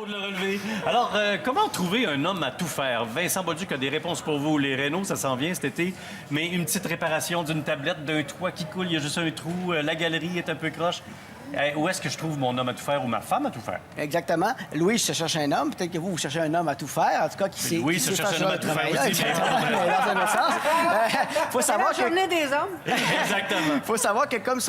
Bravo de le relever. Alors, comment trouver un homme à tout faire? Vincent Bolduc a des réponses pour vous. Les rénaux, ça s'en vient cet été. Mais une petite réparation d'une tablette, d'un toit qui coule, il y a juste un trou, la galerie est un peu croche. Où est-ce que je trouve mon homme à tout faire ou ma femme à tout faire? Exactement. Louis, je cherche un homme. Peut-être que vous cherchez un homme à tout faire. En tout cas, qui sait. Louis, je cherche un homme à tout faire aussi. Dans un autre sens. Faut savoir La journée des hommes. Exactement. faut savoir que comme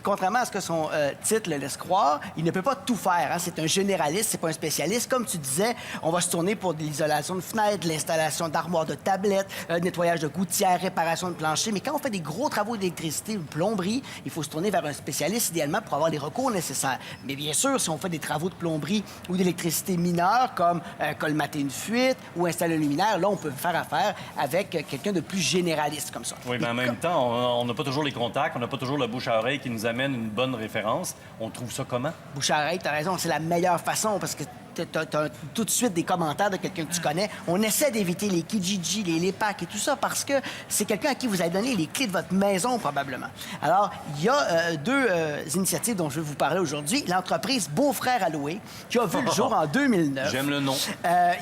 contrairement à ce que son titre le laisse croire, il ne peut pas tout faire. Hein. C'est un généraliste, c'est pas un spécialiste. Comme tu disais, on va se tourner pour de l'isolation de fenêtres, l'installation d'armoires de tablettes, nettoyage de gouttières, réparation de plancher. Mais quand on fait des gros travaux d'électricité ou de plomberie, il faut se tourner vers un spécialiste idéalement pour avoir les recours nécessaires. Mais bien sûr, si on fait des travaux de plomberie ou d'électricité mineure, comme colmater une fuite ou installer un luminaire, là, on peut faire affaire avec quelqu'un de plus généraliste comme ça. Oui, mais en même temps, on n'a pas toujours les contacts, on n'a pas toujours le bouche à oreille qui nous amène une bonne référence. On trouve ça comment? Bouche à oreille, t'as raison, c'est la meilleure façon parce que t'as tout de suite des commentaires de quelqu'un que tu connais. On essaie d'éviter les Kijiji, les Lépac et tout ça parce que c'est quelqu'un à qui vous avez donné les clés de votre maison, probablement. Alors, il y a deux initiatives dont je vais vous parler aujourd'hui. L'entreprise Beau-Frères à louer, qui a vu le jour en 2009. J'aime le nom.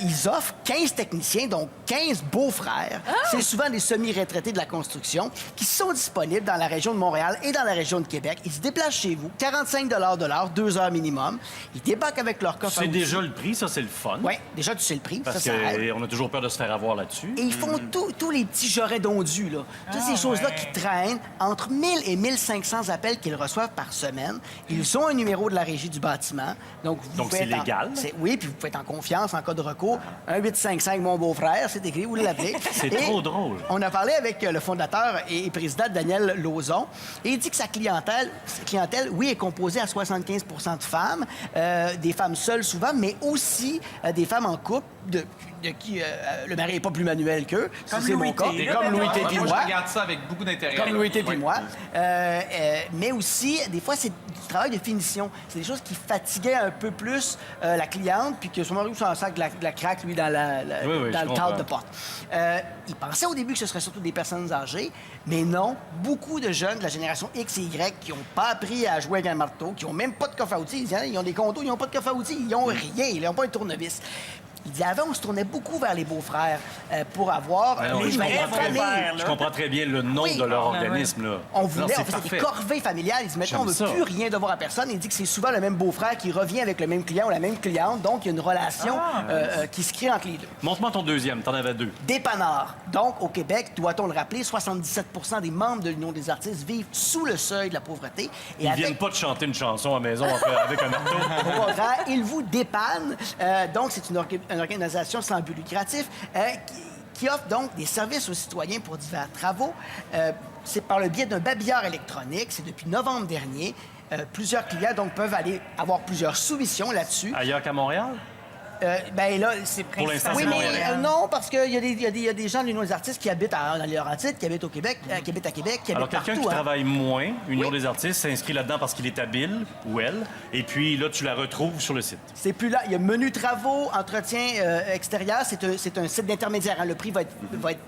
Ils offrent 15 techniciens, donc 15 beaux-frères. C'est souvent des semi-retraités de la construction qui sont disponibles dans la région de Montréal et dans la région de Québec. Ils se déplacent chez vous, 45 de l'heure, 2 heures minimum. Ils débarquent avec leur coffre à C'est outils. déjà le prix, ça, c'est le fun. Oui, déjà, tu sais le prix. Parce ça aide. qu'on a toujours peur de se faire avoir là-dessus. Et ils font tous les petits jarrets d'ondus, là. Toutes ces choses-là qui traînent. Entre 1000 et 1500 appels qu'ils reçoivent par semaine. Ils ont un numéro de la régie du bâtiment. Donc c'est légal? Oui, puis vous pouvez être en confiance en cas de recours. 1-855, mon beau-frère, c'est écrit, vous l'appelez. C'est Et trop drôle. On a parlé avec le fondateur et président Daniel Lauzon. Et il dit que sa clientèle, oui, est composée à 75 de femmes, des femmes seules souvent, mais aussi des femmes en couple de qui le mari n'est pas plus manuel qu'eux. Comme C'est mon Louis cas. T. Comme Louis T. puis Moi, moi. je regarde ça avec beaucoup d'intérêt. Comme Louis T. puis Oui. moi. Mais aussi, des fois, c'est du travail de finition. C'est des choses qui fatiguaient un peu plus la cliente, puis que son mari s'en sac de la craque, lui, dans Oui, dans je le cadre de comprends. porte. Il pensait au début que ce serait surtout des personnes âgées, mais non. Beaucoup de jeunes de la génération X et Y qui n'ont pas appris à jouer avec un marteau, qui n'ont même pas de coffre à outils. Ils ont des condos, ils n'ont pas de coffre à outils. Ils n'ont rien. Ils n'ont pas un tournevis. Il dit, avant, on se tournait beaucoup vers les beaux-frères pour avoir Non, les je, vraies comprends très familles. bien, je comprends très bien le nom Oui. de leur organisme. Là. On Non, voulait, c'est on faisait parfait. des corvées familiales. Il dit, maintenant, on ne J'aime veut ça. plus rien devoir à personne. Il dit que c'est souvent le même beau-frère qui revient avec le même client ou la même cliente. Donc, il y a une relation qui se crée entre les deux. Montre-moi ton deuxième, t'en avais deux. Dépanneur. Donc, au Québec, doit-on le rappeler, 77 des membres de l'Union des artistes vivent sous le seuil de la pauvreté. Et Ils viennent pas de chanter une chanson à la maison avec un marteau. Au contraire, ils vous dépannent. Donc, c'est une organisation sans but lucratif qui offre donc des services aux citoyens pour divers travaux. C'est par le biais d'un babillard électronique. C'est depuis novembre dernier. Plusieurs clients donc peuvent aller avoir plusieurs soumissions là-dessus. Ailleurs qu'à Montréal? Ben là, c'est Pour l'instant, oui, c'est mais Montréal. non, parce qu'il y a des gens de l'Union des artistes qui habitent dans les Laurentides, qui habitent au Québec, qui habitent à Québec, qui Alors, habitent quelqu'un partout. qui hein. travaille moins, Union des artistes, s'inscrit là-dedans parce qu'il est habile, ou elle, et puis là, tu la retrouves sur le site. C'est plus là. Il y a menu travaux, entretien extérieur. C'est un site d'intermédiaire. Hein. Le prix va être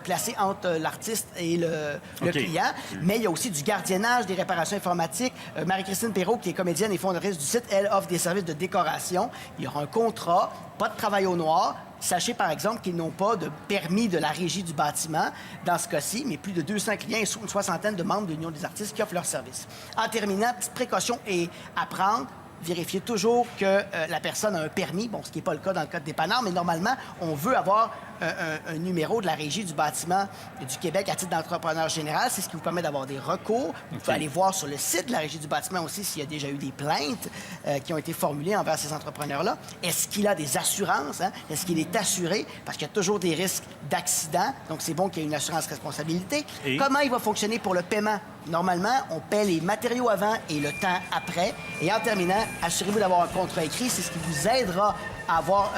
placé entre l'artiste et le OK. client. Mais il y a aussi du gardiennage, des réparations informatiques. Marie-Christine Perrault, qui est comédienne et fondatrice du site, elle offre des services de décoration. Il y aura un contrat, pas de travail au noir. Sachez, par exemple, qu'ils n'ont pas de permis de la régie du bâtiment dans ce cas-ci, mais plus de 200 clients et une soixantaine de membres de l'Union des artistes qui offrent leurs services. En terminant, petite précaution et à prendre. Vérifiez toujours que la personne a un permis, bon, ce qui n'est pas le cas dans le cas de dépanneur, mais normalement, on veut avoir un numéro de la Régie du bâtiment du Québec à titre d'entrepreneur général. C'est ce qui vous permet d'avoir des recours. Vous pouvez aller voir sur le site de la Régie du bâtiment aussi s'il y a déjà eu des plaintes qui ont été formulées envers ces entrepreneurs-là. Est-ce qu'il a des assurances? Hein? Est-ce qu'il est assuré? Parce qu'il y a toujours des risques d'accident, donc c'est bon qu'il y ait une assurance responsabilité. Et? Comment il va fonctionner pour le paiement? Normalement, on paie les matériaux avant et le temps après. Et en terminant, assurez-vous d'avoir un contrat écrit. C'est ce qui vous aidera à avoir...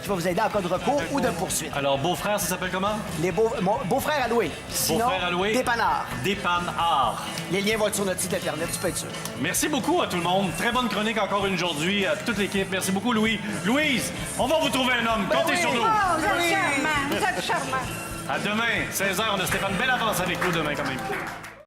qui va vous aider en cas de recours ou de poursuite. Alors, beau-frère, ça s'appelle comment? Les beaux-frères à louer. Sinon, Beau-frère à louer? dépanneur. Dépanneur. Les liens vont être sur notre site Internet, tu peux être sûr. Merci beaucoup à tout le monde. Très bonne chronique encore une aujourd'hui à toute l'équipe. Merci beaucoup, Louis. Louise, on va vous trouver un homme. Comptez sur nous. Oh, vous êtes charmant. Vous êtes charmant. À demain, 16h. On a Stéphane Belle avance avec nous demain quand même.